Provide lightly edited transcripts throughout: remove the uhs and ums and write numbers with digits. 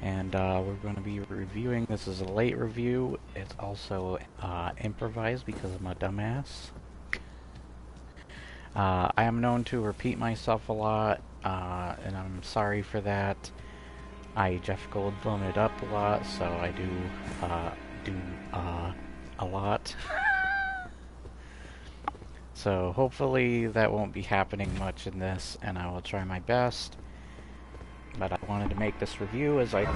and we're going to be reviewing. This is a late review. It's also improvised because I'm a dumbass. I am known to repeat myself a lot, and I'm sorry for that. I Jeff Goldblum it up a lot, so I do a lot. So hopefully that won't be happening much in this, and I will try my best. But I wanted to make this review as I'm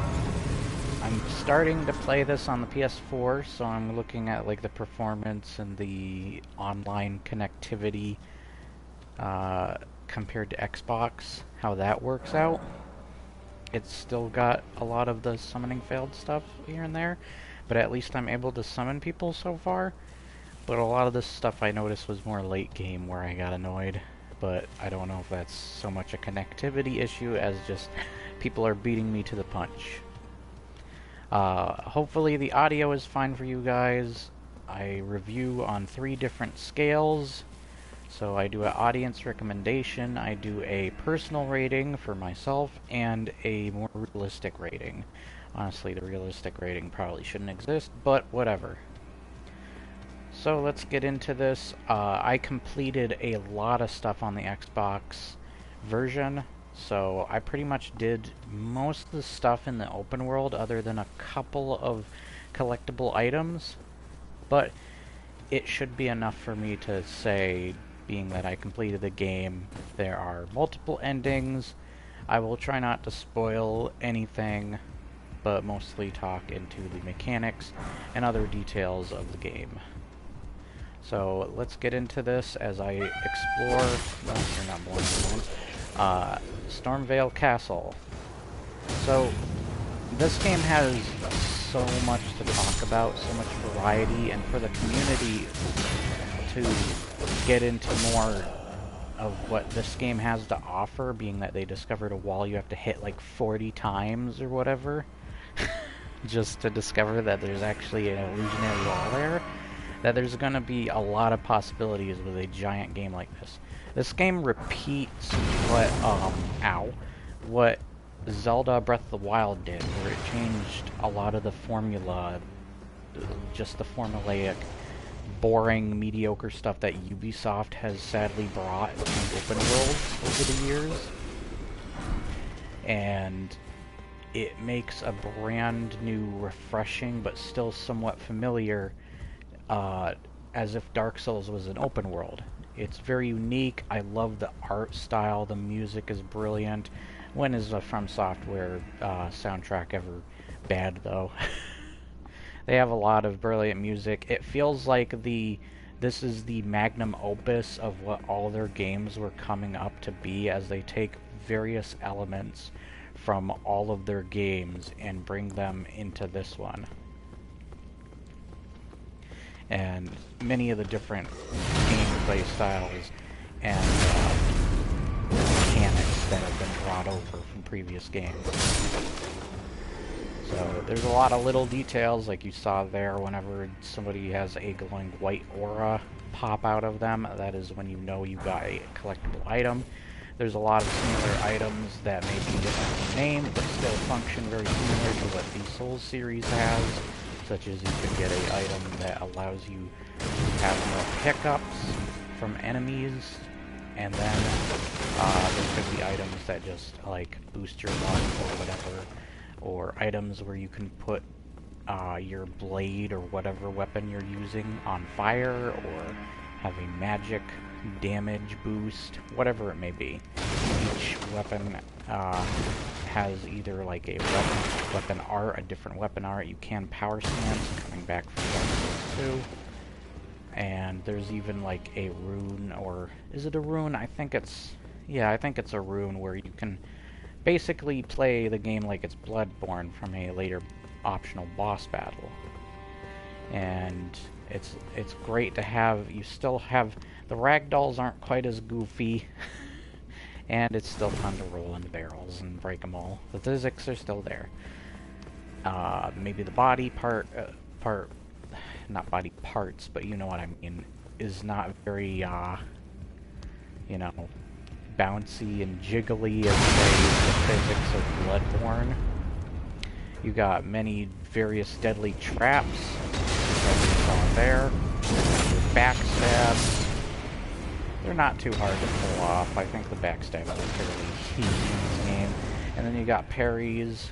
starting to play this on the PS4, so I'm looking at like the performance and the online connectivity compared to Xbox, how that works out. It's still got a lot of the summoning failed stuff here and there, but at least I'm able to summon people so far. But a lot of this stuff I noticed was more late game where I got annoyed. But I don't know if that's so much a connectivity issue as just people are beating me to the punch. Hopefully the audio is fine for you guys. I review on 3 different scales. So I do an audience recommendation, I do a personal rating for myself, and a more realistic rating. Honestly, the realistic rating probably shouldn't exist, but whatever. So let's get into this. I completed a lot of stuff on the Xbox version, so I pretty much did most of the stuff in the open world other than a couple of collectible items, but it should be enough for me to say, being that I completed the game. There are multiple endings. I will try not to spoil anything, but mostly talk into the mechanics and other details of the game. So let's get into this as I explore. Well, you're not blind. Stormvale Castle. So this game has so much to talk about, so much variety, and for the community to get into more of what this game has to offer, being that they discovered a wall you have to hit like 40 times or whatever, just to discover that there's actually an illusionary wall there. That there's going to be a lot of possibilities with a giant game like this. This game repeats what Zelda Breath of the Wild did, where it changed a lot of the formula, just the formulaic, boring, mediocre stuff that Ubisoft has sadly brought to open worlds over the years. And it makes a brand new, refreshing, but still somewhat familiar, as if Dark Souls was an open world. It's very unique. I love the art style. The music is brilliant. When is a From Software soundtrack ever bad, though? They have a lot of brilliant music. It feels like this is the magnum opus of what all their games were coming up to be, as they take various elements from all of their games and bring them into this one. And many of the different gameplay styles and mechanics that have been brought over from previous games. So there's a lot of little details, like you saw there. Whenever somebody has a glowing white aura pop out of them, that is when you know you got a collectible item. There's a lot of similar items that may be differently named, but still function very similar to what the Souls series has, such as you could get an item that allows you to have more pickups from enemies, and then there could be items that just like boost your luck or whatever, or items where you can put your blade or whatever weapon you're using on fire, or have a magic damage boost, whatever it may be. Each weapon has either like a weapon art, a different weapon art. You can power stance, coming back from Dark Souls 2. And there's even like a rune, or is it a rune? I think it's a rune where you can basically play the game like it's Bloodborne from a later optional boss battle. And it's great to have. You still have the ragdolls aren't quite as goofy, and it's still fun to roll into barrels and break them all. The physics are still there. Maybe the body not body parts, but you know what I mean, is not very you know, bouncy and jiggly as say the physics of Bloodborne. You got many various deadly traps, like you saw there. Your backstabs. They're not too hard to pull off. I think the backstab is fairly easy in this game. And then you got parries,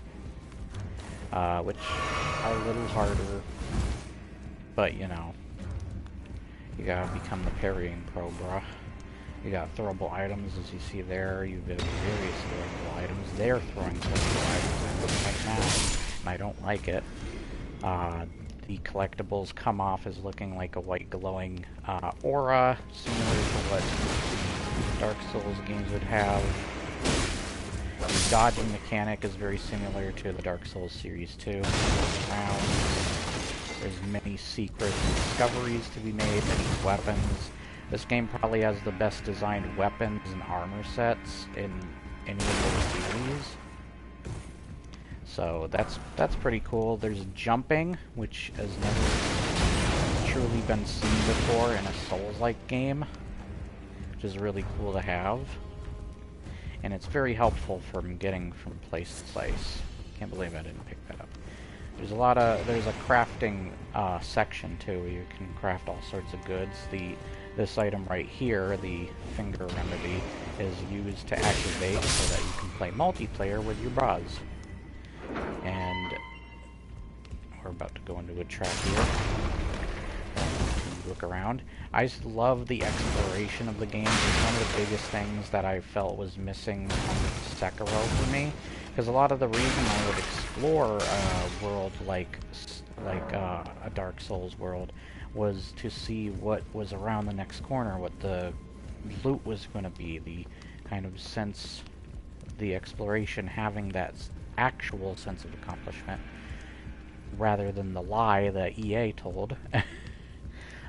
which are a little harder, but you know, you gotta become the parrying pro, bruh. You got throwable items, as you see there. You've got various throwable items. They're throwing throwable items right now, and I don't like it. The collectibles come off as looking like a white glowing aura, similar to what Dark Souls games would have. The dodging mechanic is very similar to the Dark Souls series too. There's many secret discoveries to be made, many weapons. This game probably has the best designed weapons and armor sets in any of those series. So that's pretty cool. There's jumping, which has never truly been seen before in a Souls-like game, which is really cool to have. And it's very helpful from getting from place to place. Can't believe I didn't pick that up. There's a crafting section too, where you can craft all sorts of goods. This item right here, the finger remedy, is used to activate so that you can play multiplayer with your bros. And we're about to go into a trap here. Look around. I just love the exploration of the game. It's one of the biggest things that I felt was missing from Sekiro for me, because a lot of the reason I would explore a world like a Dark Souls world was to see what was around the next corner, what the loot was going to be, the kind of sense, the exploration, having that actual sense of accomplishment, rather than the lie that EA told.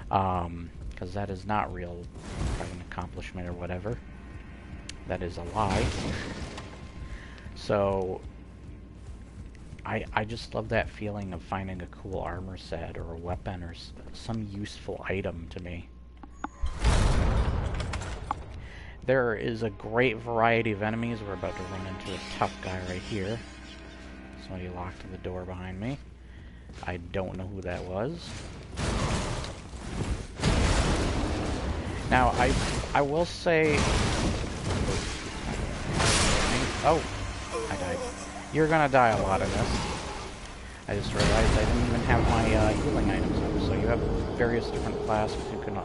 Because that is not real an accomplishment or whatever. That is a lie. So I just love that feeling of finding a cool armor set or a weapon or some useful item to me. There is a great variety of enemies. We're about to run into a tough guy right here. Somebody locked the door behind me. I don't know who that was. Now, I will say... Oh! I died. You're gonna die a lot in this. I just realized I didn't even have my healing items up, so you have various different classes. You can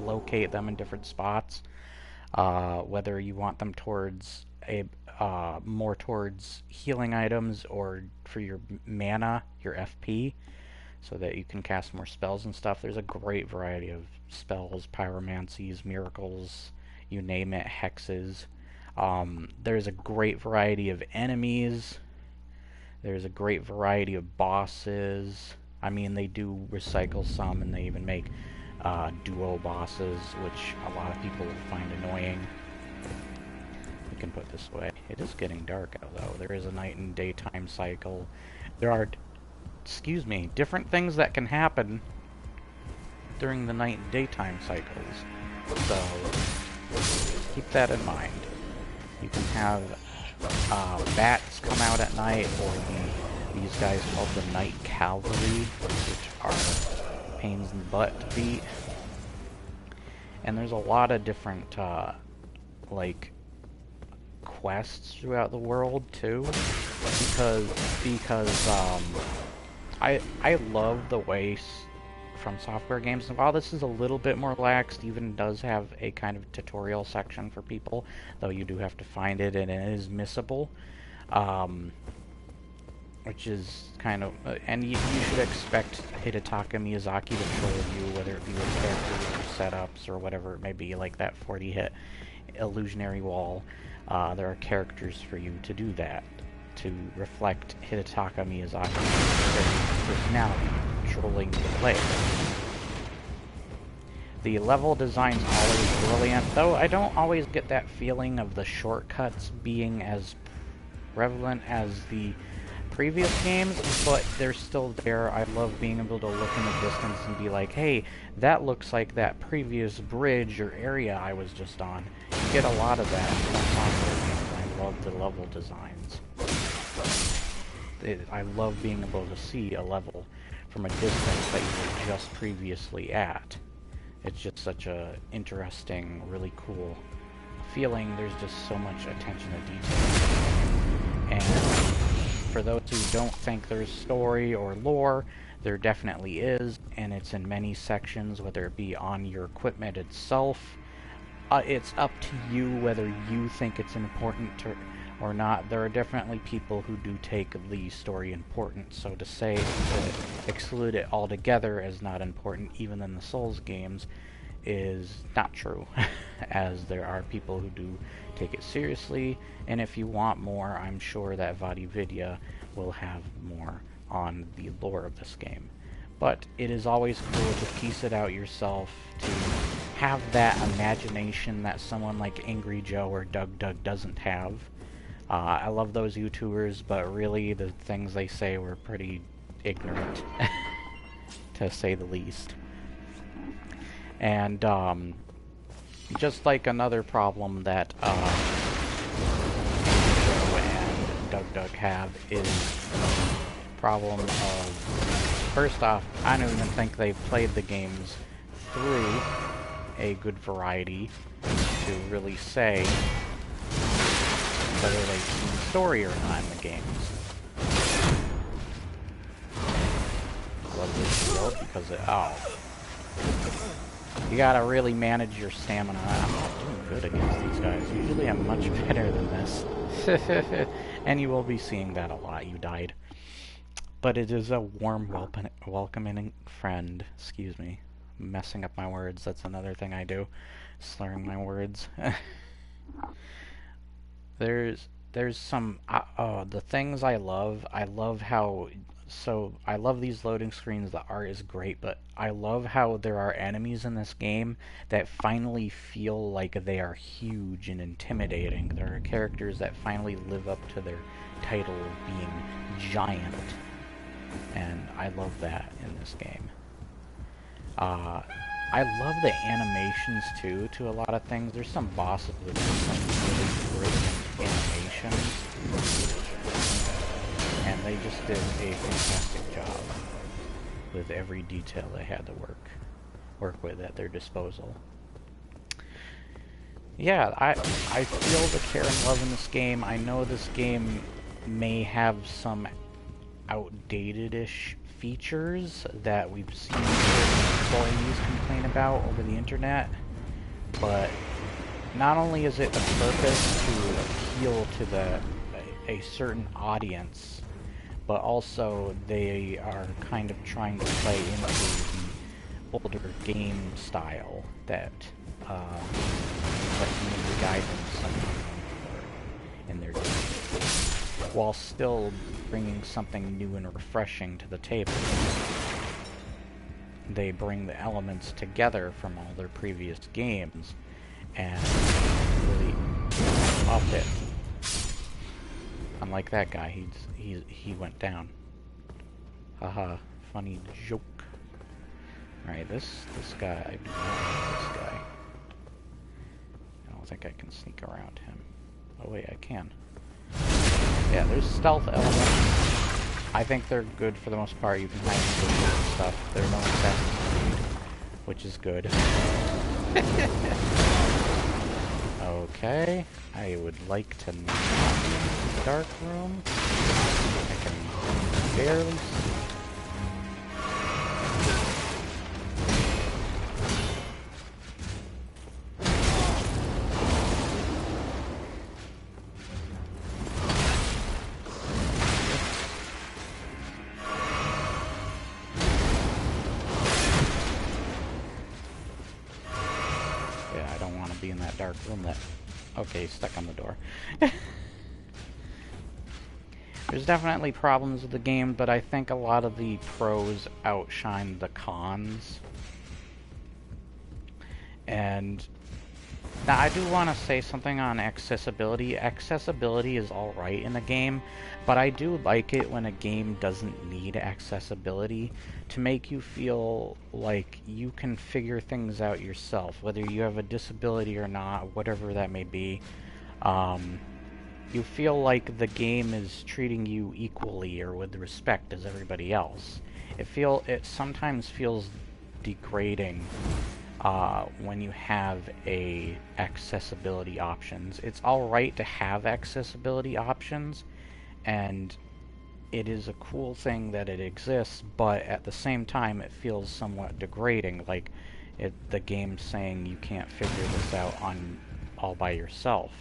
locate them in different spots. Whether you want them towards more towards healing items or for your mana, your FP, so that you can cast more spells and stuff. There's a great variety of spells, pyromancies, miracles, you name it, hexes. There's a great variety of enemies. There's a great variety of bosses. I mean, they do recycle some, and they even make duo bosses, which a lot of people will find annoying. We can put this away. It is getting dark out, though. There is a night and daytime cycle. There are, excuse me, different things that can happen during the night and daytime cycles. So, keep that in mind. You can have bats come out at night, or these guys called the Night Cavalry, which are pains in the butt to beat. And there's a lot of different, like, quests throughout the world, too. Because I love the way From Software games, and while this is a little bit more lax, even does have a kind of tutorial section for people, though you do have to find it, and it is missable, which is kind of, and you should expect Hidetaka Miyazaki to troll you, whether it be with characters or setups or whatever it may be, like that 40-hit illusionary wall. There are characters for you to do that, to reflect Hidetaka Miyazaki's personality, trolling the player. The level design's always brilliant, though I don't always get that feeling of the shortcuts being as prevalent as the previous games, but they're still there. I love being able to look in the distance and be like, hey, that looks like that previous bridge or area I was just on. You get a lot of that in Software games. I love the level designs. I love being able to see a level from a distance that you were just previously at. It's just such a interesting, really cool feeling. There's just so much attention to detail. And for those who don't think there's story or lore, there definitely is, and it's in many sections, whether it be on your equipment itself. It's up to you whether you think it's important or not. There are definitely people who do take the story important, so to say to exclude it altogether as not important, even in the Souls games, is not true, as there are people who do take it seriously, and if you want more, I'm sure that VaatiVidya will have more on the lore of this game. But it is always cool to piece it out yourself, to have that imagination that someone like Angry Joe or Doug doesn't have. I love those YouTubers, but really the things they say were pretty ignorant, to say the least. And just like another problem that Joe and Doug have is problem of, first off, I don't even think they've played the games through a good variety to really say whether they've seen the story or not in the games. Love this shield because it, you gotta really manage your stamina. I'm not doing good against these guys. Usually I'm much better than this. And you will be seeing that a lot. You died. But it is a warm, welcoming friend. Excuse me. Messing up my words. That's another thing I do. Slurring my words. There's some... the things I love how... So, I love these loading screens. The art is great, but I love how there are enemies in this game that finally feel like they are huge and intimidating. There are characters that finally live up to their title of being giant. And I love that in this game. I love the animations too to a lot of things. There's some bosses with some really great animations, and they just did a fantastic job with every detail they had to work with at their disposal. Yeah, I feel the care and love in this game. I know this game may have some outdated-ish features that we've seen employees complain about over the internet, but not only is it the purpose to appeal to a certain audience, but also they are kind of trying to play into the older game style that can guide them in their games, while still bringing something new and refreshing to the table. They bring the elements together from all their previous games and really up it. Unlike that guy, he went down. Haha, funny joke. Alright, this guy, I do not like this guy. I don't think I can sneak around him. Oh wait, I can. Yeah, there's stealth elements. I think they're good for the most part. You can hide and stuff. They're no Assassin's Creed, which is good. Okay, I would like to not be in the dark room. I can barely see. Dark room that... Okay, stuck on the door. There's definitely problems with the game, but I think a lot of the pros outshine the cons. And now I do want to say something on accessibility. Accessibility is alright in a game, but I do like it when a game doesn't need accessibility to make you feel like you can figure things out yourself, whether you have a disability or not, whatever that may be. you feel like the game is treating you equally or with respect as everybody else. It sometimes feels degrading when you have accessibility options. It's alright to have accessibility options, and it is a cool thing that it exists, but at the same time it feels somewhat degrading, like the game's saying you can't figure this out all by yourself,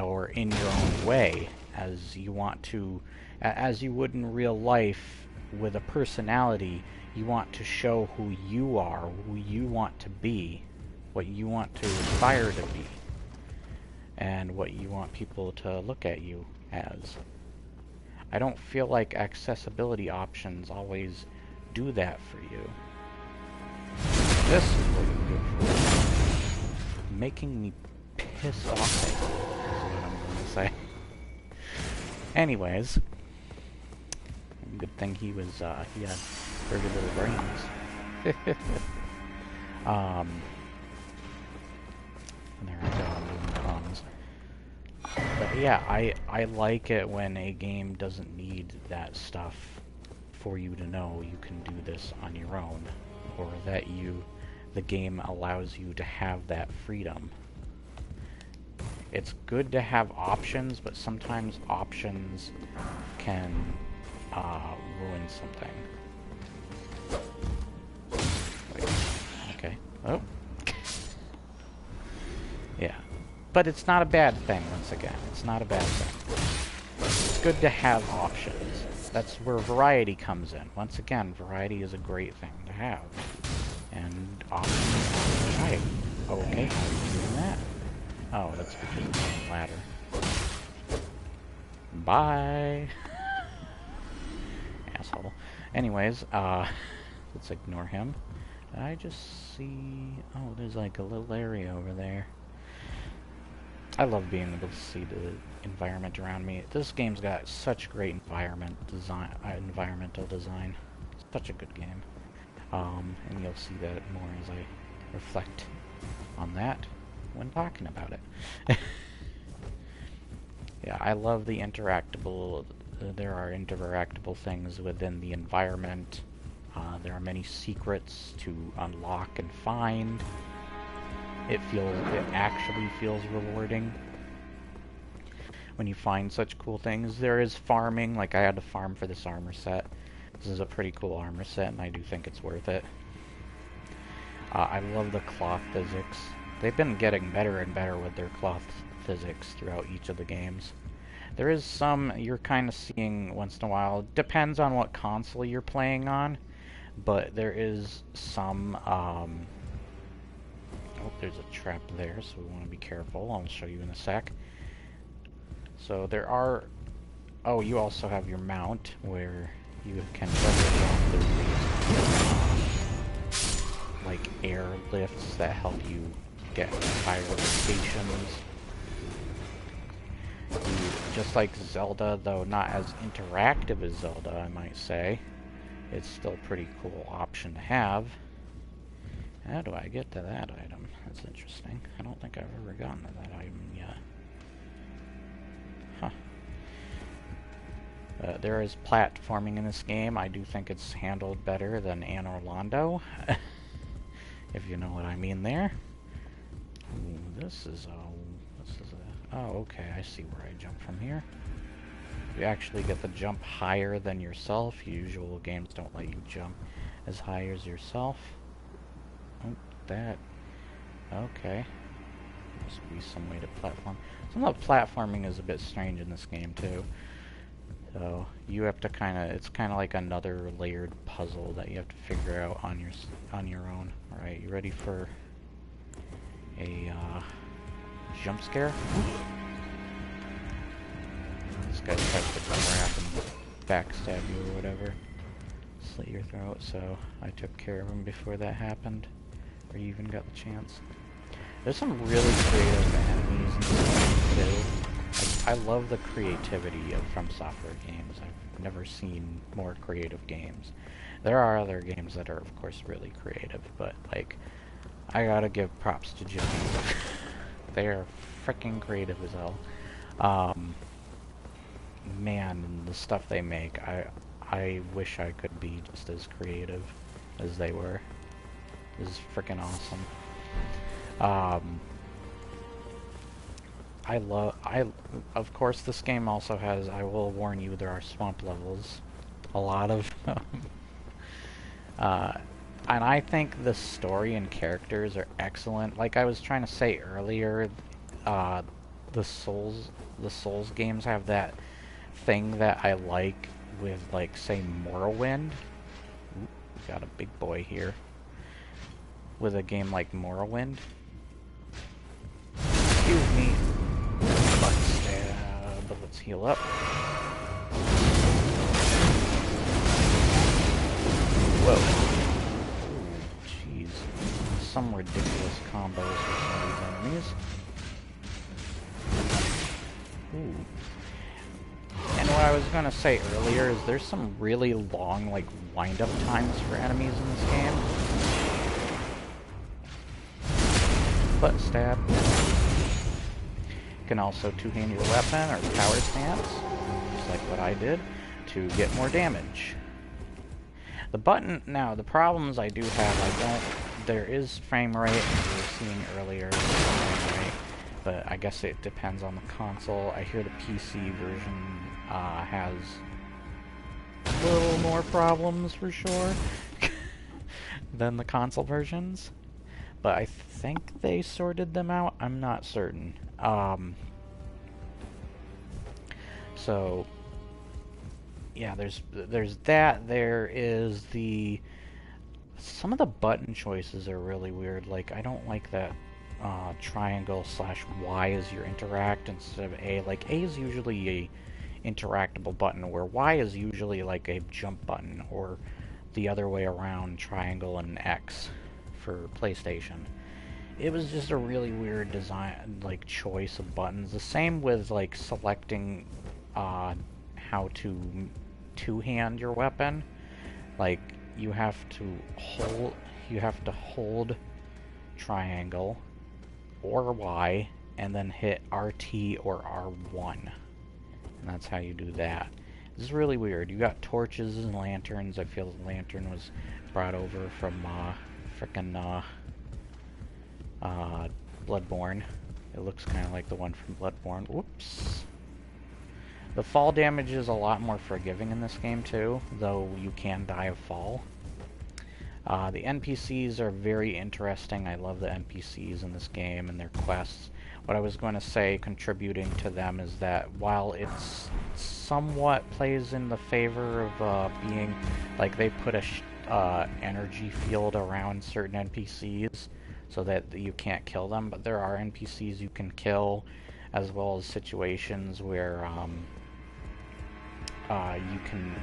or in your own way, as you want to, as you would in real life with a personality. You want to show who you are, who you want to be, what you want to aspire to be, and what you want people to look at you as. I don't feel like accessibility options always do that for you. This is what you do for me. Making me pissed off, is what I'm going to say. Anyways, good thing he had pretty little brains. And there I go, I'm doing puns. But yeah, I like it when a game doesn't need that stuff for you to know you can do this on your own, or that the game allows you to have that freedom. It's good to have options, but sometimes options can ruin something. Wait, okay. Oh. Yeah. But it's not a bad thing, once again. It's not a bad thing. It's good to have options. That's where variety comes in. Once again, variety is a great thing to have. And options. Right. Okay, how are you doing that? Oh, that's because it's on the ladder. Bye! Asshole. Anyways, let's ignore him. Did I just see... Oh, there's like a little area over there. I love being able to see the environment around me. This game's got such great environmental design. It's such a good game. And you'll see that more as I reflect on that when talking about it. Yeah, I love the interactable... there are interactable things within the environment. There are many secrets to unlock and find. It actually feels rewarding when you find such cool things. There is farming, like I had to farm for this armor set. This is a pretty cool armor set, and I do think it's worth it. I love the cloth physics. They've been getting better and better with their cloth physics throughout each of the games. There is some you're kind of seeing once in a while. Depends on what console you're playing on, but there is some... Oh, there's a trap there, so we want to be careful. I'll show you in a sec. So there are... Oh, you also have your mount, where you can leverage on these like air lifts that help you get higher locations. Just like Zelda, though not as interactive as Zelda, I might say, it's still a pretty cool option to have. How do I get to that item? That's interesting. I don't think I've ever gotten to that item yet. Huh. There is platforming in this game. I do think it's handled better than Anne Orlando, if you know what I mean there. Ooh, this is a... Oh, okay, I see where I jump from here. You actually get to jump higher than yourself. Usual games don't let you jump as high as yourself. Oh, that. Okay. Must be some way to platform. Some of the platforming is a bit strange in this game, too. So, you have to it's kind of like another layered puzzle that you have to figure out on your own. Alright, you ready for a, jump scare? This guy tries to come around and backstab you or whatever. Slit your throat, so I took care of him before that happened. Or you even got the chance. There's some really creative enemies in this game too. I love the creativity of From Software games. I've never seen more creative games. There are other games that are of course really creative, but like, I gotta give props to Johnny. They are freaking creative as hell. Um, man, the stuff they make, I wish I could be just as creative as they were. This is freaking awesome. Of course this game also has, I will warn you, there are swamp levels. A lot of them. Uh, and I think the story and characters are excellent. Like I was trying to say earlier, uh, the Souls games have that thing that I like with, like, say, Morrowind. Oop, we got a big boy here. With a game like Morrowind. Excuse me. Butt stab, but let's heal up. Whoa. Ooh, jeez. Some ridiculous combos for some of these enemies. Ooh. And what I was gonna say earlier is there's some really long, like, wind-up times for enemies in this game. Butt stab. You can also two-hand your weapon or power stance, just like what I did, to get more damage. The button, now the problems I do have, there is frame rate, as we were seeing earlier, frame rate, but I guess it depends on the console. I hear the PC version has a little more problems for sure than the console versions, but I think they sorted them out. I'm not certain. So yeah, there's that. There is some of the button choices are really weird. Like, I don't like that triangle/Y as your interact instead of A. Like, A is usually a interactable button, where Y is usually like a jump button, or the other way around, triangle and X for PlayStation. It was just a really weird design, like, choice of buttons. The same with, like, selecting how to two-hand your weapon. Like, you have to hold triangle or Y and then hit RT or R1. And that's how you do that. This is really weird. You got torches and lanterns. I feel the lantern was brought over from frickin' Bloodborne. It looks kind of like the one from Bloodborne. Whoops. The fall damage is a lot more forgiving in this game too, though you can die of fall. The NPCs are very interesting. I love the NPCs in this game and their quests. What I was going to say contributing to them is that while it's somewhat plays in the favor of being, like, they put a energy field around certain NPCs so that you can't kill them, but there are NPCs you can kill, as well as situations where you can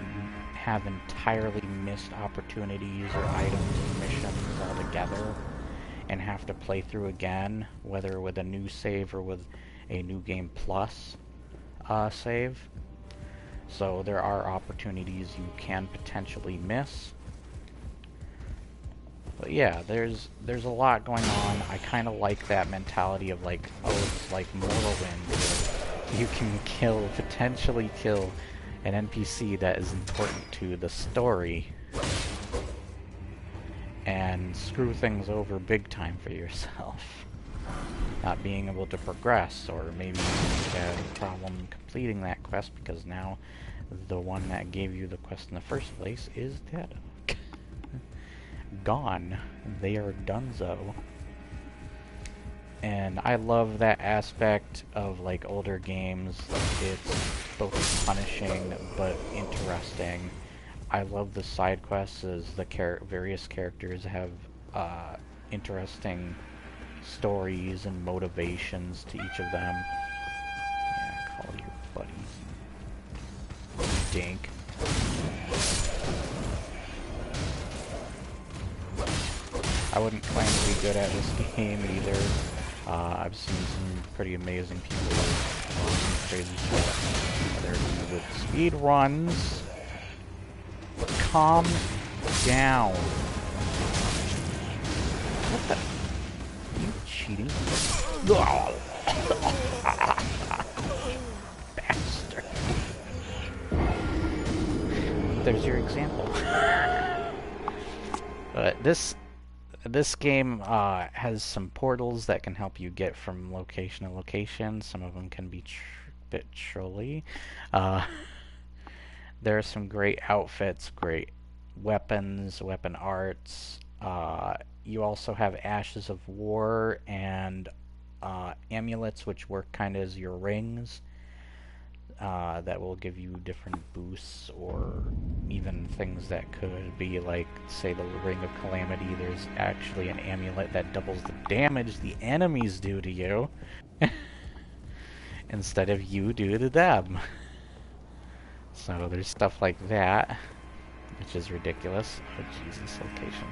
have entirely missed opportunities or items and missions altogether and have to play through again, whether with a new save or with a new game plus save. So there are opportunities you can potentially miss. But yeah, there's a lot going on. I kind of like that mentality of, like, oh, it's like Morrowind, where you can potentially kill an NPC that is important to the story and screw things over big time for yourself. Not being able to progress, or maybe you have a problem completing that quest because now the one that gave you the quest in the first place is dead. Gone. They are donezo. And I love that aspect of, like, older games. It's both punishing but interesting. I love the side quests as the various characters have interesting stories and motivations to each of them. Yeah, call your buddies. Dink. I wouldn't claim to be good at this game either. I've seen some pretty amazing people do some crazy stuff. Whether it's with speed runs. Calm down. What the? Are you cheating? there's your example. But this game has some portals that can help you get from location to location. Some of them can be a bit trolly. There are some great outfits, great weapons, weapon arts. You also have Ashes of War and amulets, which work kind of as your rings. That will give you different boosts, or even things that could be like, say, the Ring of Calamity. There's actually an amulet that doubles the damage the enemies do to you instead of you do to them. So there's stuff like that, which is ridiculous. Oh Jesus, location.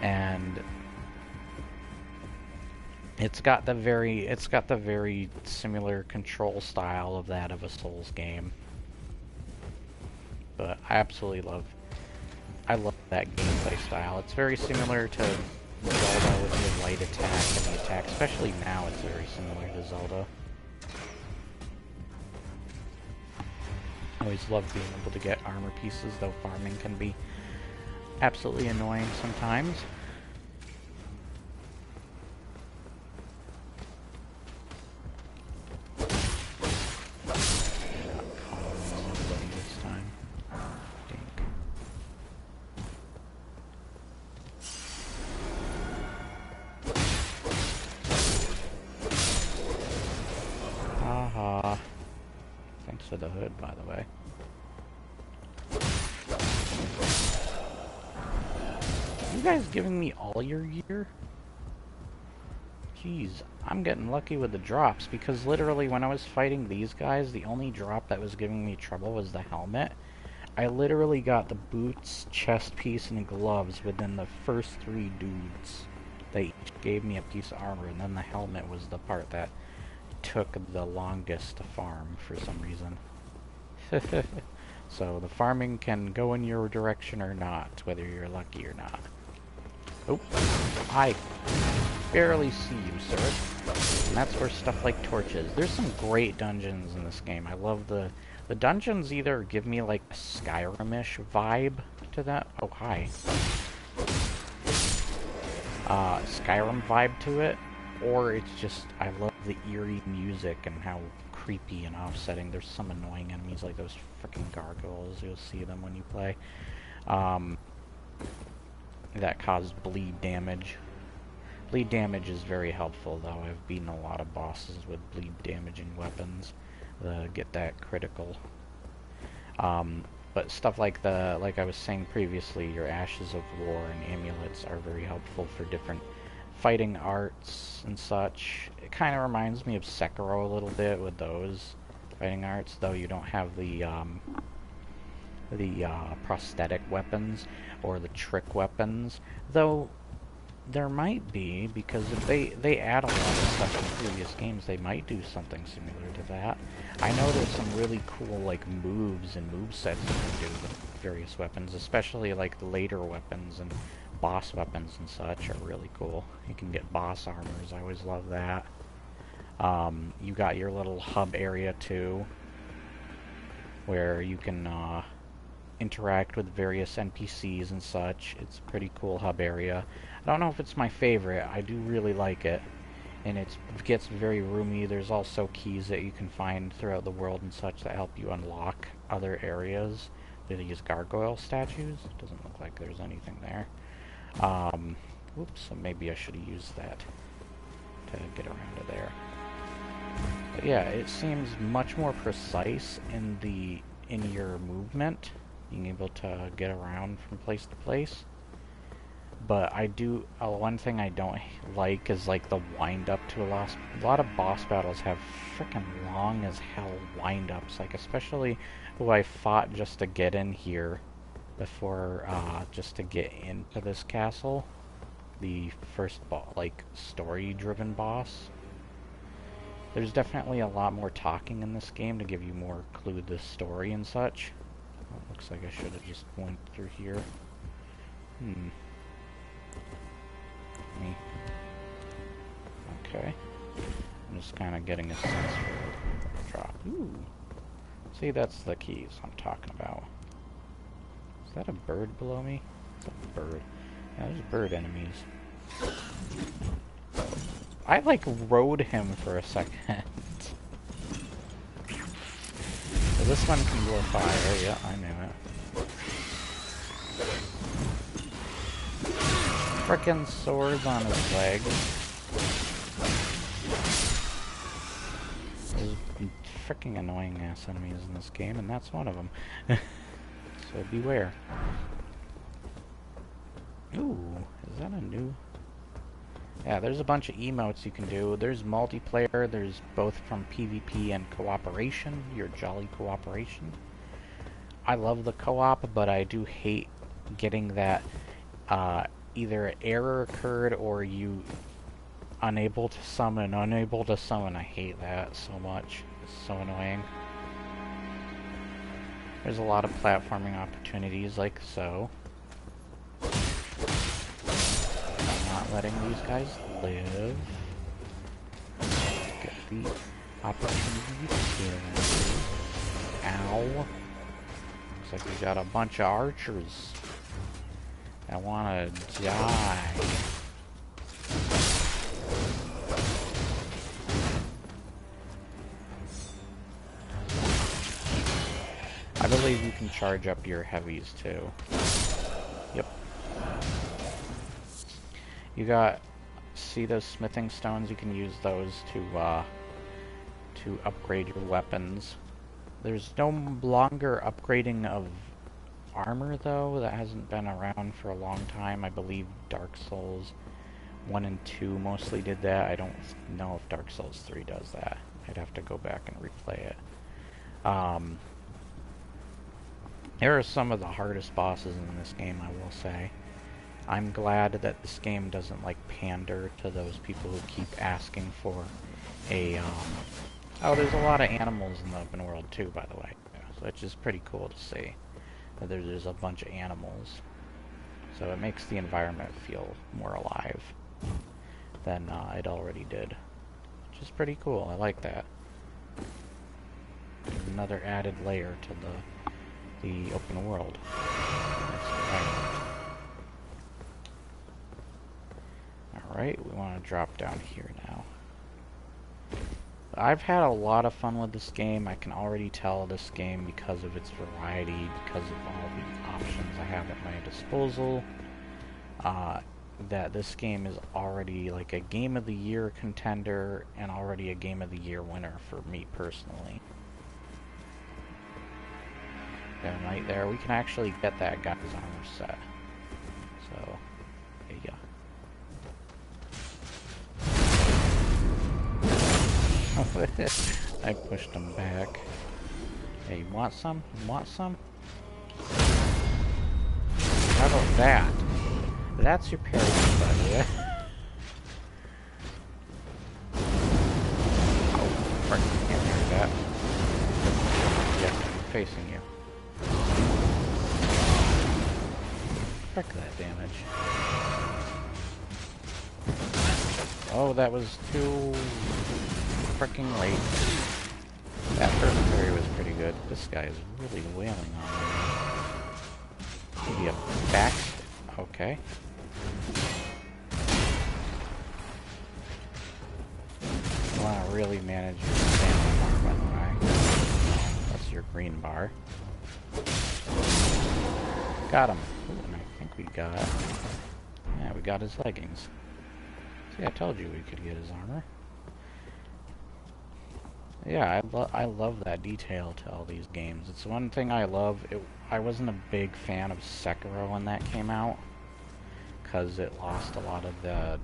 And it's got the very similar control style of that of a Souls game. But I love that gameplay style. It's very similar to Zelda with your light attack and the attack, especially now it's very similar to Zelda. I always love being able to get armor pieces, though farming can be absolutely annoying sometimes. Haha. Thanks for the hood, by the way. You guys giving me all your gear? Jeez, I'm getting lucky with the drops, because literally when I was fighting these guys, the only drop that was giving me trouble was the helmet. I literally got the boots, chest piece, and gloves within the first 3 dudes. They each gave me a piece of armor, and then the helmet was the part that took the longest to farm for some reason. So the farming can go in your direction or not, whether you're lucky or not. Oh, I barely see you, sir. And that's where stuff like torches. There's some great dungeons in this game. I love the dungeons either give me like a Skyrim-ish vibe to that. Oh, hi. Skyrim vibe to it, or it's just, I love the eerie music and how creepy and offsetting. There's some annoying enemies like those freaking gargoyles. You'll see them when you play. That cause bleed damage. Bleed damage is very helpful, though. I've beaten a lot of bosses with bleed damaging weapons to get that critical. But stuff like I was saying previously, your Ashes of War and amulets are very helpful for different fighting arts and such. It kind of reminds me of Sekiro a little bit with those fighting arts, though you don't have the prosthetic weapons or the trick weapons, though there might be, because if they add a lot of stuff in previous games, they might do something similar to that. I know there's some really cool like moves and movesets you can do with various weapons, especially like the later weapons and boss weapons and such are really cool. You can get boss armors, I always love that. You got your little hub area too, where you can interact with various NPCs and such. It's a pretty cool hub area. I don't know if it's my favorite. I do really like it, and it gets very roomy. There's also keys that you can find throughout the world and such that help you unlock other areas. These gargoyle statues. It doesn't look like there's anything there. Oops, so maybe I should have used that to get around to there. But yeah, it seems much more precise in your movement, being able to get around from place to place. But I do, one thing I don't like is like the wind up to a lot of boss battles have freaking long as hell wind ups, like especially who I fought just to get in here before, just to get into this castle, the first like story driven boss. There's definitely a lot more talking in this game to give you more clue to the story and such. Oh, looks like I should have just went through here. Okay. I'm just kind of getting a sense for the drop. Ooh. See, that's the keys I'm talking about. Is that a bird below me? It's a bird. Yeah, there's bird enemies. I like rode him for a second. So this one can blow fire. Yeah, I knew it. Frickin' swords on his legs. There's frickin' annoying ass enemies in this game, and that's one of them. So beware. Ooh, is that a new... Yeah, there's a bunch of emotes you can do. There's multiplayer, there's both from PvP and cooperation, your jolly cooperation. I love the co-op, but I do hate getting that either an error occurred or you unable to summon. I hate that so much. It's so annoying. There's a lot of platforming opportunities like so. Letting these guys live. Get the opportunity to kill. Ow. Looks like we got a bunch of archers that wanna die. I believe you can charge up your heavies too. Yep. You got, see those smithing stones? You can use those to upgrade your weapons. There's no longer upgrading of armor though. That hasn't been around for a long time. I believe Dark Souls 1 and 2 mostly did that. I don't know if Dark Souls 3 does that. I'd have to go back and replay it. There are some of the hardest bosses in this game, I will say. I'm glad that this game doesn't like pander to those people who keep asking for a oh, there's a lot of animals in the open world too, by the way, which is pretty cool to see that there's a bunch of animals, so it makes the environment feel more alive than it already did, which is pretty cool. I like that. There's another added layer to the open world. Alright, we want to drop down here now. I've had a lot of fun with this game. I can already tell this game, because of its variety, because of all the options I have at my disposal, that this game is already like a Game of the Year contender and already a Game of the Year winner for me personally. And right there, we can actually get that guy's armor set. So, there you go. I pushed him back. Hey, you want some? You want some? How about that? That's your parry, buddy. Oh, frick, can't hear that. Yeah, I'm facing you. Frick that damage. Oh, that was too freaking late. That first parry was pretty good. This guy is really wailing on me. Maybe a back. Okay. You want to really manage your stamina bar, by the way. That's your green bar. Got him. Ooh, and I think we got... Yeah, we got his leggings. See, I told you we could get his armor. Yeah, I love that detail to all these games. It's one thing I love. I wasn't a big fan of Sekiro when that came out, because it lost a lot of the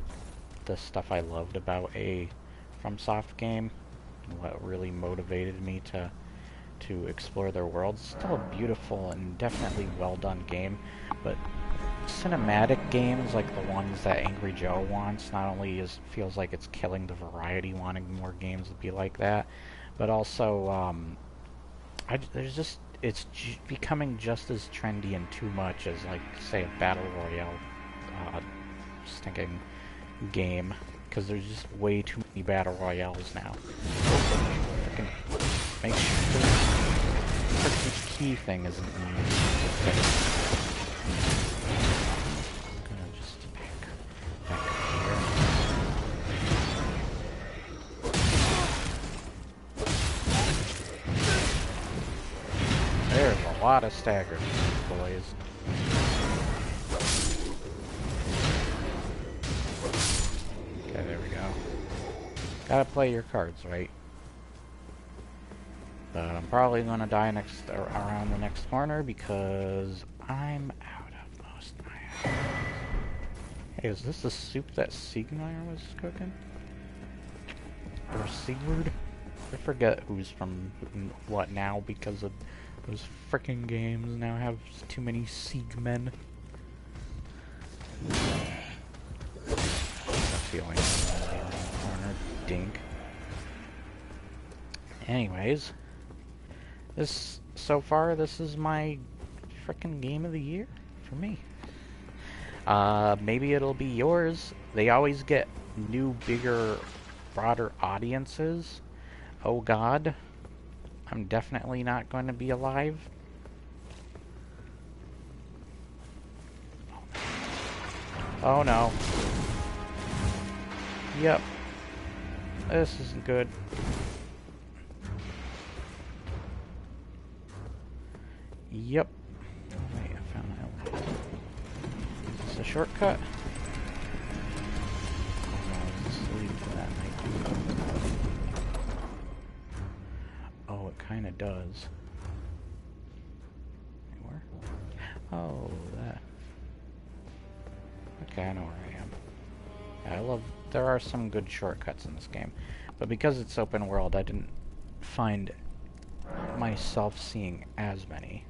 stuff I loved about a FromSoft game, and what really motivated me to explore their worlds. It's still a beautiful and definitely well done game, but cinematic games like the ones that Angry Joe wants not only feels like it's killing the variety, wanting more games to be like that, but also it's becoming just as trendy and too much as, like, say, a battle royale stinking game, because there's just way too many battle royales now. Freaking make sure the key thing isn't moving. lot of staggers, boys. Okay, there we go. Gotta play your cards right. But I'm probably gonna die around the next corner because I'm out of most of my items. Hey, is this the soup that Siegmeyer was cooking? Or Sigurd? I forget who's from what now because of those frickin' games now have too many Siegmen. That's the only one in the corner. Dink. Anyways, so far this is my frickin' game of the year for me. Maybe it'll be yours. They always get new, bigger, broader audiences. Oh god. I'm definitely not going to be alive. Oh no. Yep. This isn't good. Yep. Wait, I found that one. Is this a shortcut? Oh no, this leads to that night. Oh, it kinda does. Where? Oh, that. Okay, I know where I am. Yeah, there are some good shortcuts in this game. But because it's open world, I didn't find myself seeing as many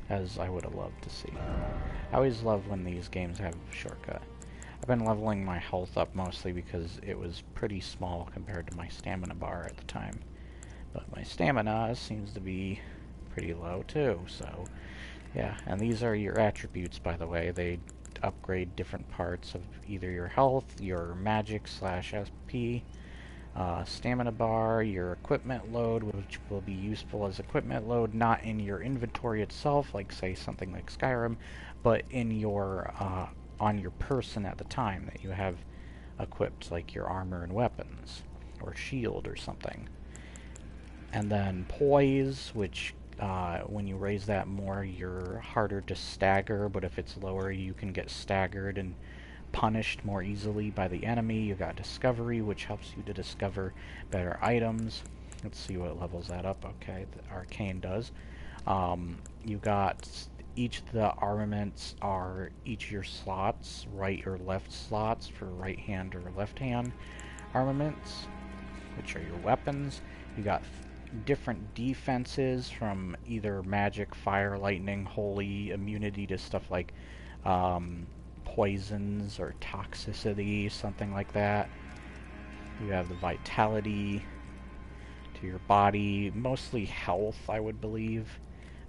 as I would have loved to see. I always love when these games have a shortcut. I've been leveling my health up mostly because it was pretty small compared to my stamina bar at the time. But my stamina seems to be pretty low too, so yeah. And these are your attributes, by the way. They upgrade different parts of either your health, your magic / SP, stamina bar, your equipment load, which will be useful as equipment load, not in your inventory itself, like say something like Skyrim, but in your on your person at the time that you have equipped, like your armor and weapons, or shield or something. And then poise, which when you raise that more, you're harder to stagger, but if it's lower, you can get staggered and punished more easily by the enemy. You got discovery, which helps you to discover better items. Let's see what levels that up. Okay, the arcane does. You got each of the armaments are each of your slots, right or left slots for right hand or left hand armaments, which are your weapons. You got different defenses from either magic, fire, lightning, holy, immunity to stuff like poisons or toxicity, something like that. You have the vitality to your body, mostly health, I would believe,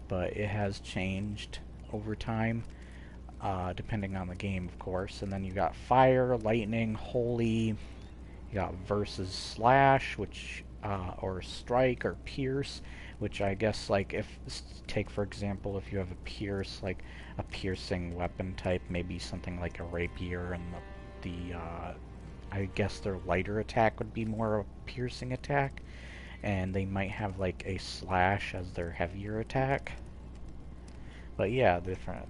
but it has changed over time, depending on the game, of course. And then you got fire, lightning, holy. You got versus slash, which or strike or pierce, which I guess, like, if take for example, if you have a pierce, like a piercing weapon type, maybe something like a rapier, and the I guess their lighter attack would be more a piercing attack, and they might have like a slash as their heavier attack. But yeah,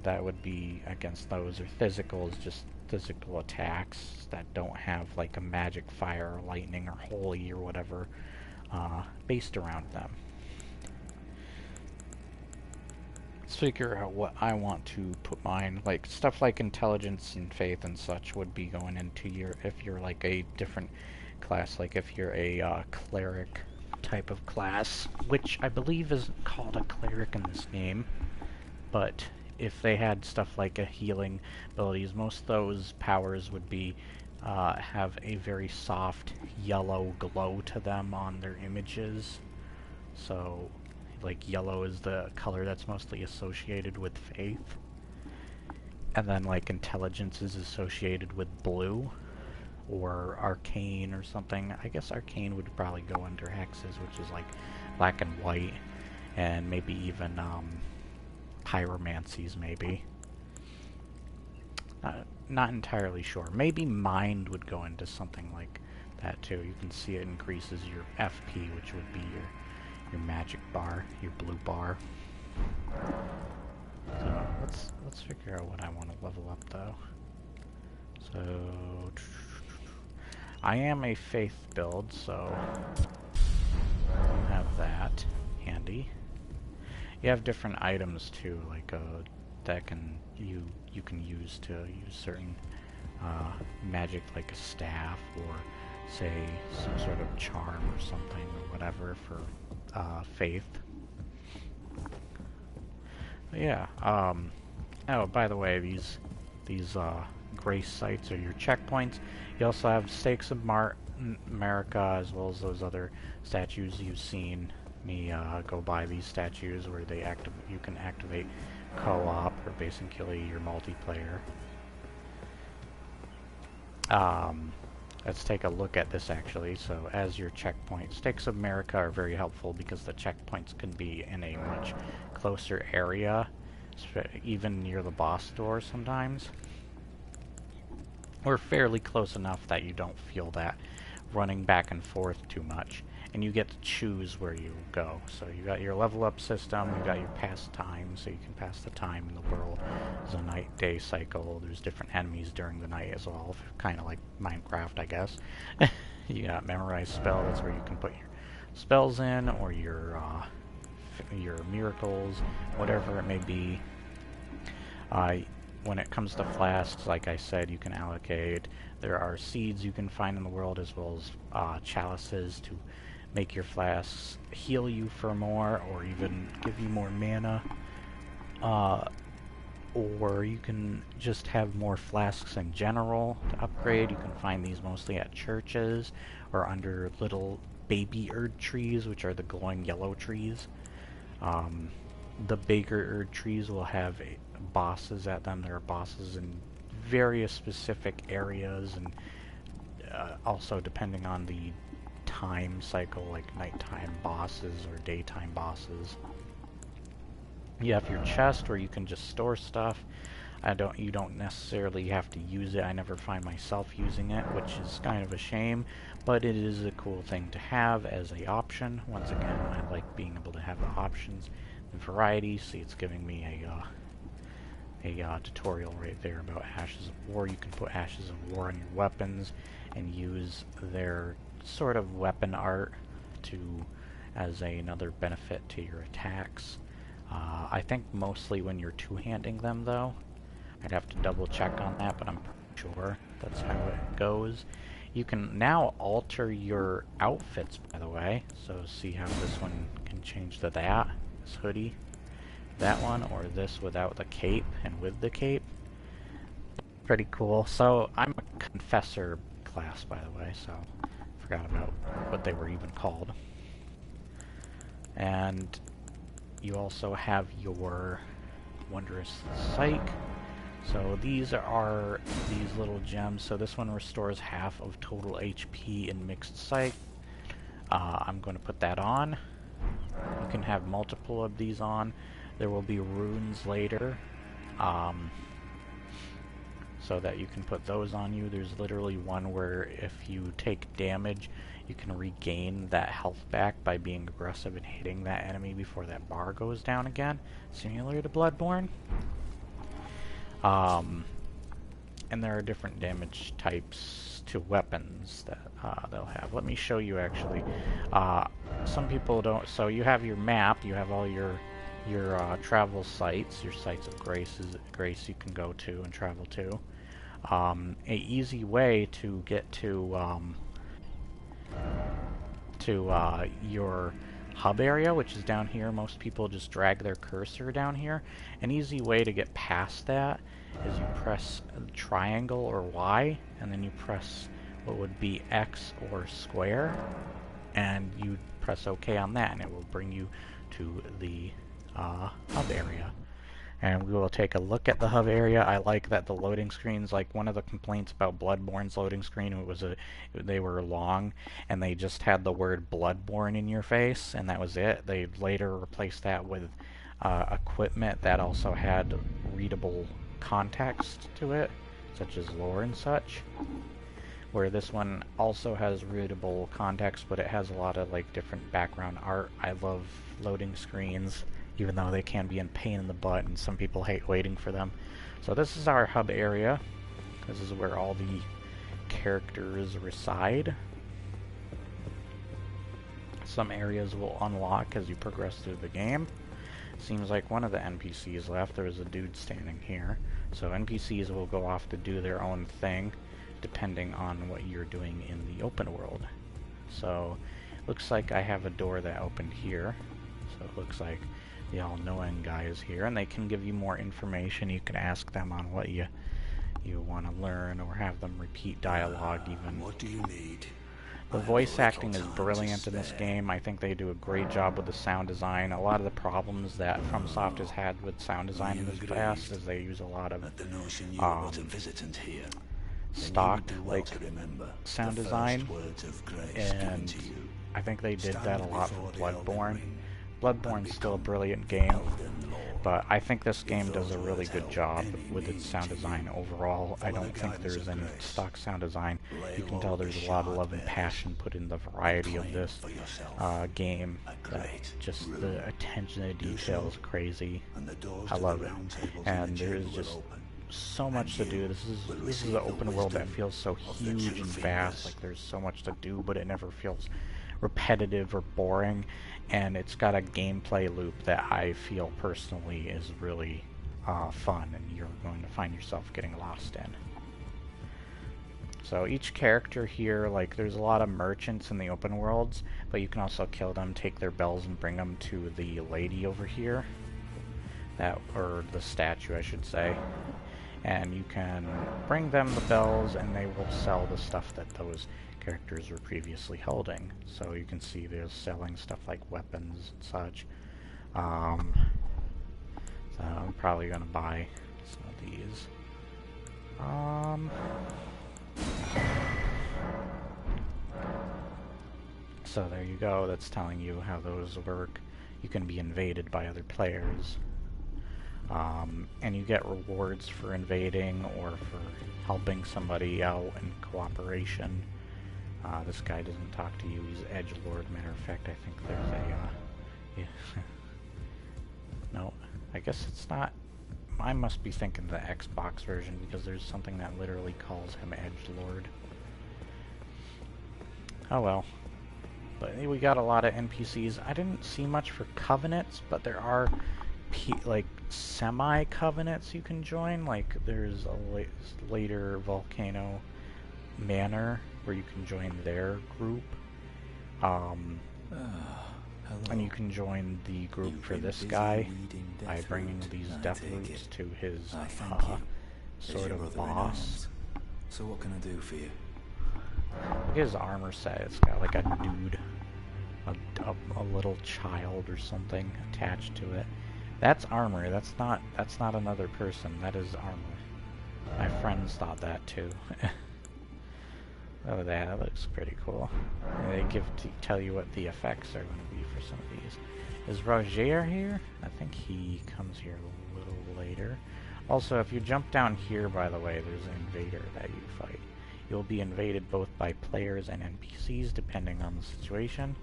that would be against those. Or physical is just physical attacks that don't have like a magic, fire, or lightning, or holy, or whatever based around them. Let's figure out what I want to put mine. Like stuff like intelligence and faith and such would be going into your, if you're like a different class, like if you're a cleric type of class, which I believe is called a cleric in this game. But if they had stuff like a healing abilities, most of those powers would be have a very soft yellow glow to them on their images. So like yellow is the color that's mostly associated with faith, and then like intelligence is associated with blue or arcane or something. I guess arcane would probably go under hexes, which is like black and white, and maybe even pyromancies, maybe. Not entirely sure. Maybe mind would go into something like that too. You can see it increases your FP, which would be your magic bar, your blue bar. So let's figure out what I want to level up though. So I am a faith build, so you have that handy. You have different items too, like that you can use to use certain magic, like a staff or say some sort of charm or something or whatever for faith. But yeah. Oh, by the way, these grace sites are your checkpoints. You also have Stakes of America, as well as those other statues you've seen me go by. These statues where you can activate co-op or basically your multiplayer. Let's take a look at this actually. So as your checkpoint, Stakes of America are very helpful because the checkpoints can be in a much closer area, even near the boss door sometimes. Or fairly close enough that you don't feel that running back and forth too much. And you get to choose where you go. So you got your level up system, you got your pass time, so you can pass the time in the world. There's a night-day cycle, there's different enemies during the night as well, kind of like Minecraft, I guess. You got memorize spell, that's where you can put your spells in, or your miracles, whatever it may be. When it comes to flasks, like I said, you can allocate. There are seeds you can find in the world, as well as chalices to make your flasks heal you for more, or even give you more mana. Or you can just have more flasks in general to upgrade. You can find these mostly at churches or under little baby Erd trees, which are the glowing yellow trees. The bigger Erd trees will have bosses at them. There are bosses in various specific areas, and also depending on the time cycle, like nighttime bosses or daytime bosses. You have your chest where you can just store stuff. You don't necessarily have to use it. I never find myself using it, which is kind of a shame, but it is a cool thing to have as an option. Once again, I like being able to have the options and variety. See, it's giving me a tutorial right there about Ashes of War. You can put Ashes of War on your weapons and use their sort of weapon art as another benefit to your attacks. I think mostly when you're two-handing them, though. I'd have to double check on that, but I'm pretty sure that's how it goes. You can now alter your outfits, by the way. So see how this one can change to that, this hoodie, that one, or this without the cape and with the cape. Pretty cool. So I'm a Confessor class, by the way, so forgot about what they were even called. And you also have your Wondrous Psych. So these are these little gems. So this one restores half of total HP in Mixed Psych. I'm going to put that on. You can have multiple of these on. There will be runes later, so that you can put those on you. There's literally one where if you take damage, you can regain that health back by being aggressive and hitting that enemy before that bar goes down again, similar to Bloodborne. And there are different damage types to weapons that they'll have. Let me show you actually. Some people don't. So you have your map. You have all your travel sites, your sites of grace you can go to and travel to. A easy way to get to your hub area, which is down here. Most people just drag their cursor down here. An easy way to get past that is you press triangle or Y, and then you press what would be X or square, and you press OK on that, and it will bring you to the hub area. And we will take a look at the hub area. I like that the loading screens, like one of the complaints about Bloodborne's loading screen, they were long and they just had the word Bloodborne in your face, and that was it. They later replaced that with equipment that also had readable context to it, such as lore and such. Where this one also has readable context, but it has a lot of like different background art. I love loading screens. even though they can be a pain in the butt and some people hate waiting for them. So this is our hub area. This is where all the characters reside. Some areas will unlock as you progress through the game. Seems like one of the NPCs left. There was a dude standing here. So NPCs will go off to do their own thing depending on what you're doing in the open world. So looks like I have a door that opened here. So it looks like the all-knowing guy is here, and they can give you more information. You can ask them on what you want to learn, or have them repeat dialogue even. What do you need? The voice acting is brilliant in this game. I think they do a great job with the sound design. A lot of the problems that FromSoft has had with sound design in the past is they use a lot of stock like sound design, and I think they did that a lot for Bloodborne. Bloodborne's still a brilliant game, but I think this game does a really good job with its sound design overall. I don't think there's any stock sound design. You can tell there's a lot of love and passion put in the variety of this game. Just the attention to detail is crazy. I love it, and there is just so much to do. This is an open world that feels so huge and vast. Like there's so much to do, but it never feels repetitive or boring, and it's got a gameplay loop that I feel personally is really fun, and you're going to find yourself getting lost in. So each character here, like there's a lot of merchants in the open worlds, but you can also kill them, take their bells, and bring them to the lady over here, or the statue I should say, and you can bring them the bells and they will sell the stuff that those characters were previously holding. So you can see they're selling stuff like weapons and such. So I'm probably gonna buy some of these. So there you go, that's telling you how those work. You can be invaded by other players. And you get rewards for invading or for helping somebody out in cooperation. This guy doesn't talk to you, he's edgelord. Matter of fact, I think there's a, yeah. No, I guess it's not. I must be thinking the Xbox version, because there's something that literally calls him edgelord. Oh well. But we got a lot of NPCs. I didn't see much for covenants, but there are like semi-covenants you can join. Like there's a later Volcano Manor where you can join their group, and you can join the group for this guy by bringing these death roots to his sort of boss. So what can I do for you? Look at his armor set. It's got like a dude, a little child or something attached to it. That's armor. That's not another person. That is armor. My friends thought that too. Oh, that looks pretty cool. And they tell you what the effects are going to be for some of these. Is Roger here? I think he comes here a little later. Also, if you jump down here, by the way, there's an invader that you fight. You'll be invaded both by players and NPCs, depending on the situation.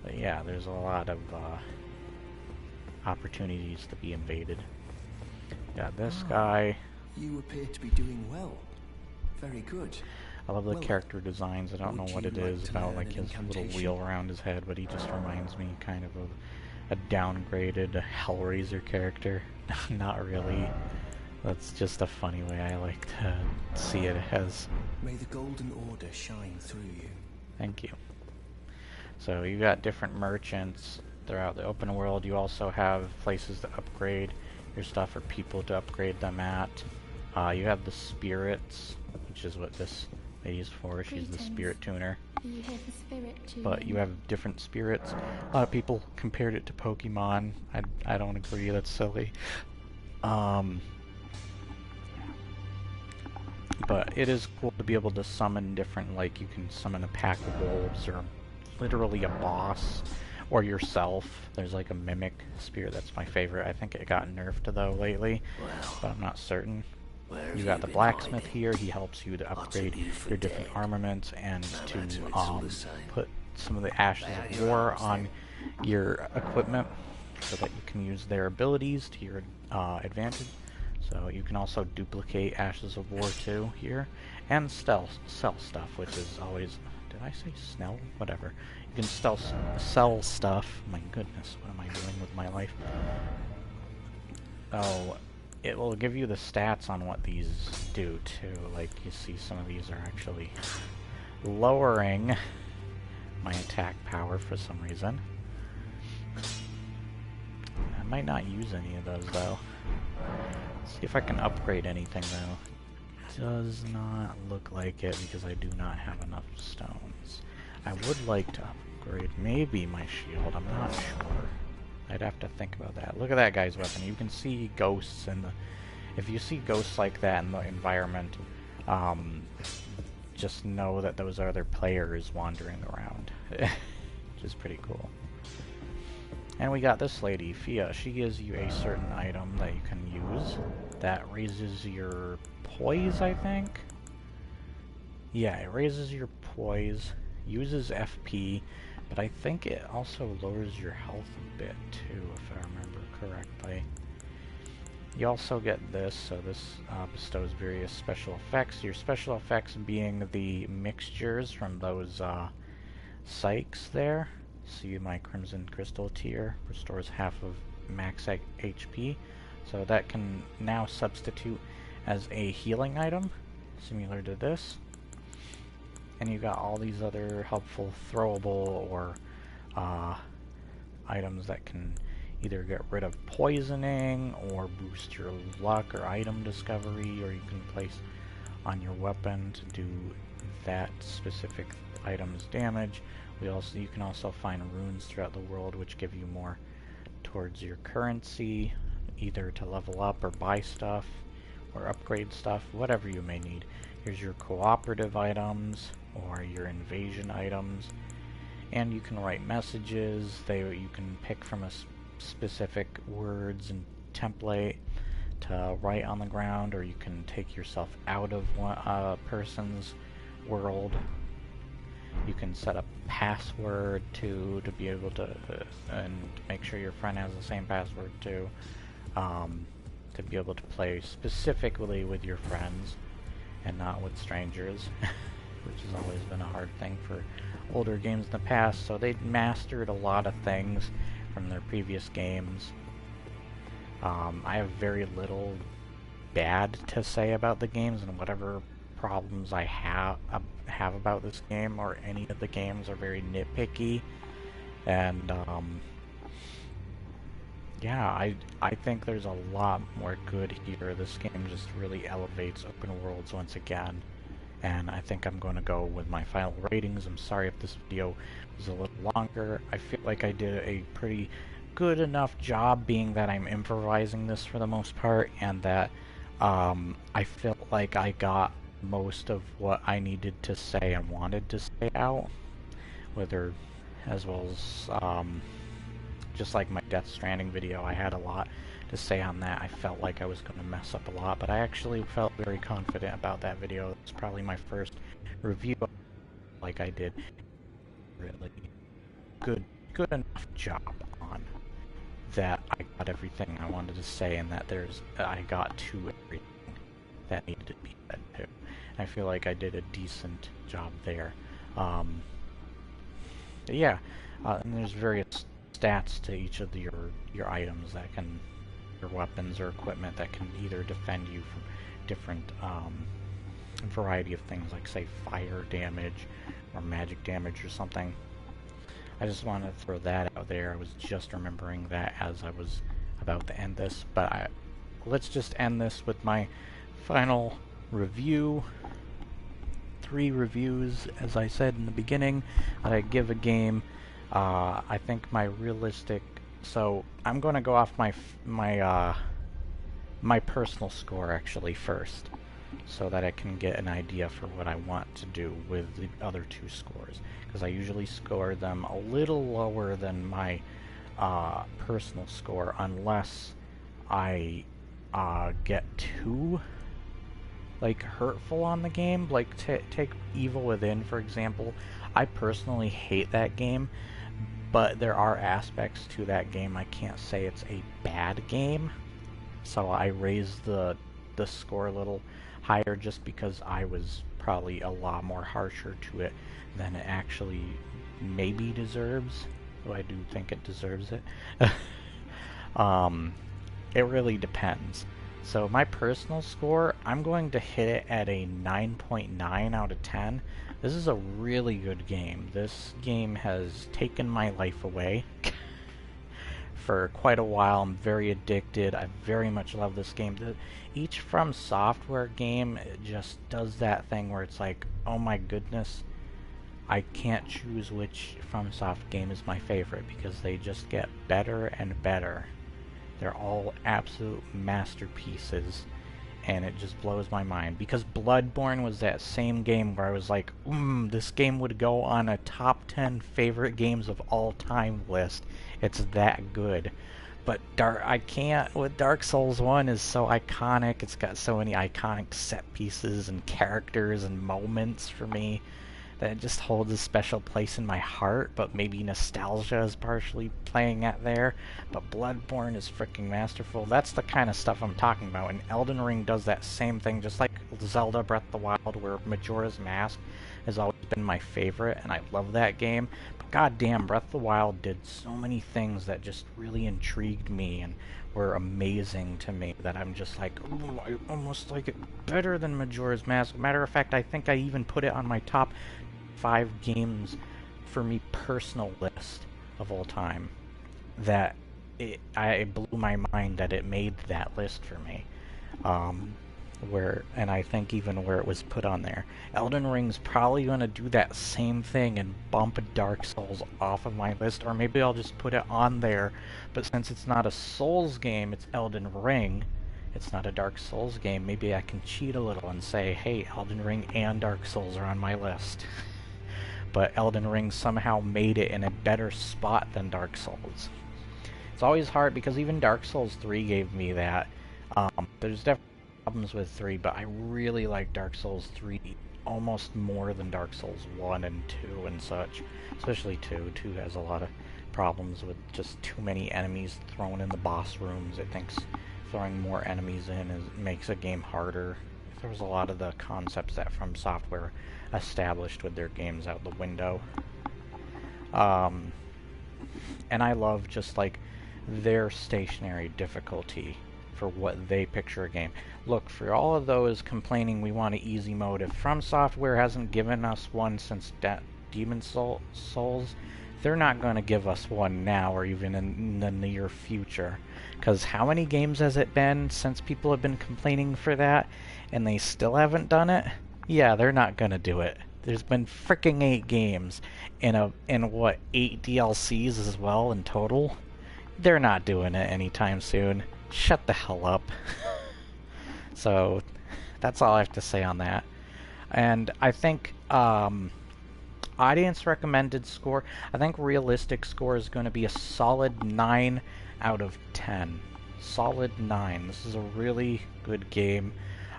But yeah, there's a lot of opportunities to be invaded. Got this guy. You appear to be doing well. Very good. I love the character designs. I don't know what it is about like his little wheel around his head, but he just reminds me kind of a downgraded Hellraiser character. Not really. That's just a funny way I like to see it as. May the Golden Order shine through you. Thank you. So you got different merchants throughout the open world. You also have places to upgrade your stuff, or people to upgrade them at. You have the spirits, which is what this lady's for. She's the spirit tuner. You hear the spirit tuning? But you have different spirits. A lot of people compared it to Pokemon. I don't agree. That's silly. But it is cool to be able to summon different, like you can summon a pack of wolves, or literally a boss, or yourself. There's like a mimic spirit, that's my favorite. I think it got nerfed though lately, but I'm not certain. You got the blacksmith here. He helps you to upgrade your different armaments and to put some of the ashes of war on your equipment. so that you can use their abilities to your advantage. So you can also duplicate Ashes of War 2 here, and sell stuff, which is always... Did I say snell? Whatever. You can sell stuff. My goodness, what am I doing with my life? Oh, it will give you the stats on what these do too. Like, you see some of these are actually lowering my attack power for some reason. I might not use any of those though. Let's see if I can upgrade anything though. Does not look like it because I do not have enough stones. I would like to upgrade maybe my shield, I'm not sure. I'd have to think about that. Look at that guy's weapon. You can see ghosts in the... If you see ghosts like that in the environment, just know that those are other players wandering around. Which is pretty cool. And we got this lady, Fia. She gives you a certain item that you can use that raises your poise, I think? Yeah, it raises your poise, uses FP, but I think it also lowers your health a bit too, if I remember correctly. You also get this, so this bestows various special effects. Your special effects being the mixtures from those psychs there. See, my Crimson Crystal tier restores half of max HP, so that can now substitute as a healing item, similar to this. And you got all these other helpful throwable or items that can either get rid of poisoning or boost your luck or item discovery, or you can place on your weapon to do that specific item's damage. You can also find runes throughout the world which give you more towards your currency, either to level up or buy stuff or upgrade stuff, whatever you may need. Here's your cooperative items or your invasion items, and you can write messages. You can pick from a specific words and template to write on the ground, or you can take yourself out of one person's world. You can set a password to be able to and make sure your friend has the same password too, to be able to play specifically with your friends and not with strangers, which has always been a hard thing for older games in the past. So they mastered a lot of things from their previous games. I have very little bad to say about the games, and whatever problems I have about this game or any of the games are very nitpicky. And yeah, I think there's a lot more good here. This game just really elevates open worlds once again, and I think I'm going to go with my final ratings. I'm sorry if this video was a little longer. I feel like I did a pretty good enough job, being that I'm improvising this for the most part, and that I felt like I got most of what I needed to say and wanted to say out, whether as well as just like my Death Stranding video. I had a lot to say on that. I felt like I was going to mess up a lot, but I actually felt very confident about that video. It's probably my first review like I did really good enough job on that. I got everything I wanted to say, and that I got to everything that needed to be said too. I feel like I did a decent job there. Yeah, and there's various stats to each of your items that can, your weapons or equipment that can either defend you from different variety of things, like say fire damage or magic damage or something. I just wanted to throw that out there. I was just remembering that as I was about to end this, but let's just end this with my final review. 3 reviews, as I said in the beginning, that I give a game. I think my realistic... So, I'm going to go off my personal score, actually, first, so that I can get an idea for what I want to do with the other 2 scores, because I usually score them a little lower than my personal score, unless I get too hurtful on the game. Like take Evil Within, for example. I personally hate that game but there are aspects to that game. I can't say it's a bad game, so I raised the score a little higher just because I was probably a lot more harsher to it than it actually maybe deserves. Though I do think it deserves it. It really depends. So my personal score, I'm going to hit it at a 9.9 out of 10. This is a really good game. This game has taken my life away. For quite a while, I'm very addicted. I very much love this game. Each From Software game just does that thing where it's like, oh my goodness, I can't choose which FromSoft game is my favorite because they just get better and better. They're all absolute masterpieces, and it just blows my mind. Because Bloodborne was that same game where I was like, this game would go on a top 10 favorite games of all time list. It's that good. But I can't, with Dark Souls 1 is so iconic. It's got so many iconic set pieces and characters and moments for me that it just holds a special place in my heart, but maybe nostalgia is partially playing at there. But Bloodborne is freaking masterful. That's the kind of stuff I'm talking about, and Elden Ring does that same thing, just like Zelda Breath of the Wild, where Majora's Mask has always been my favorite, and I love that game. But goddamn, Breath of the Wild did so many things that just really intrigued me and were amazing to me that I'm just like, ooh, I almost like it better than Majora's Mask. Matter of fact, I think I even put it on my top 5 games for me personal list of all time. That it blew my mind that it made that list for me. And I think even where it was put on there. Elden Ring's probably going to do that same thing and bump Dark Souls off of my list, or maybe I'll just put it on there, but since it's not a Souls game, it's Elden Ring, it's not a Dark Souls game, maybe I can cheat a little and say, hey, Elden Ring and Dark Souls are on my list. But Elden Ring somehow made it in a better spot than Dark Souls. It's always hard because even Dark Souls 3 gave me that. There's definitely problems with 3, but I really like Dark Souls 3 almost more than Dark Souls 1 and 2 and such. Especially 2. 2 has a lot of problems with just too many enemies thrown in the boss rooms. It thinks throwing more enemies in makes a game harder. There was a lot of the concepts that From Software established with their games out the window. And I love just like their stationary difficulty for what they picture a game. Look, for all of those complaining we want an easy mode, if From Software hasn't given us one since Demon Souls, they're not going to give us one now or even in the near future. Because how many games has it been since people have been complaining for that, and they still haven't done it? Yeah, they're not going to do it. There's been freaking 8 games in what, 8 DLCs as well in total? They're not doing it anytime soon. Shut the hell up. So, that's all I have to say on that. And I think, audience recommended score, I think realistic score is going to be a solid 9 out of 10. Solid 9. This is a really good game.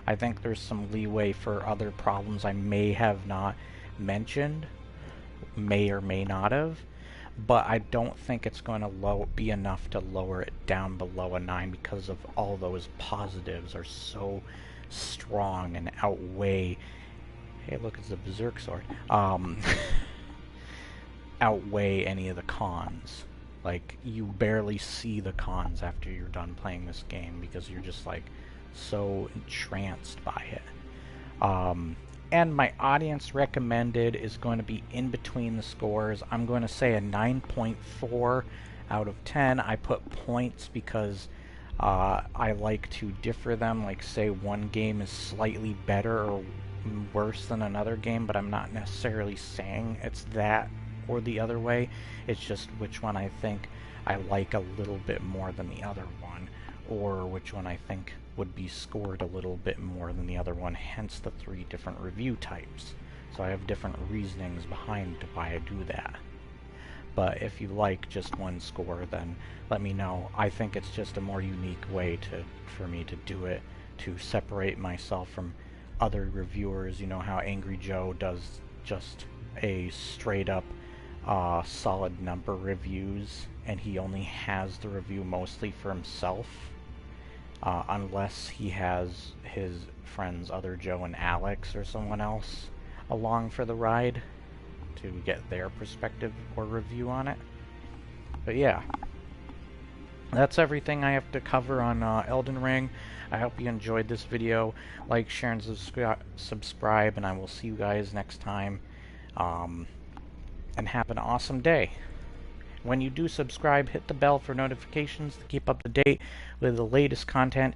I think there's some leeway for other problems I may have not mentioned, may or may not have, but I don't think it's going to be enough to lower it down below a 9 because of all those positives are so strong and outweigh. Hey, look, it's a Berserk sword. Outweigh any of the cons. Like, you barely see the cons after you're done playing this game because you're just like so entranced by it. And my audience recommended is going to be in between the scores. I'm going to say a 9.4 out of 10. I put points because I like to differ them. Like, say one game is slightly better or worse than another game, but I'm not necessarily saying it's that or the other way. It's just which one I think I like a little bit more than the other one, or which one I think would be scored a little bit more than the other one, hence the 3 different review types. So I have different reasonings behind why I do that. But if you like just one score, then let me know. I think it's just a more unique way for me to do it, to separate myself from other reviewers. You know how Angry Joe does just a straight up solid number reviews, and he only has the review mostly for himself, unless he has his friends Other Joe and Alex or someone else along for the ride to get their perspective or review on it. But yeah, that's everything I have to cover on Elden Ring. I hope you enjoyed this video. Like, share, and subscribe, and I will see you guys next time. And have an awesome day. When you do subscribe, hit the bell for notifications to keep up to date with the latest content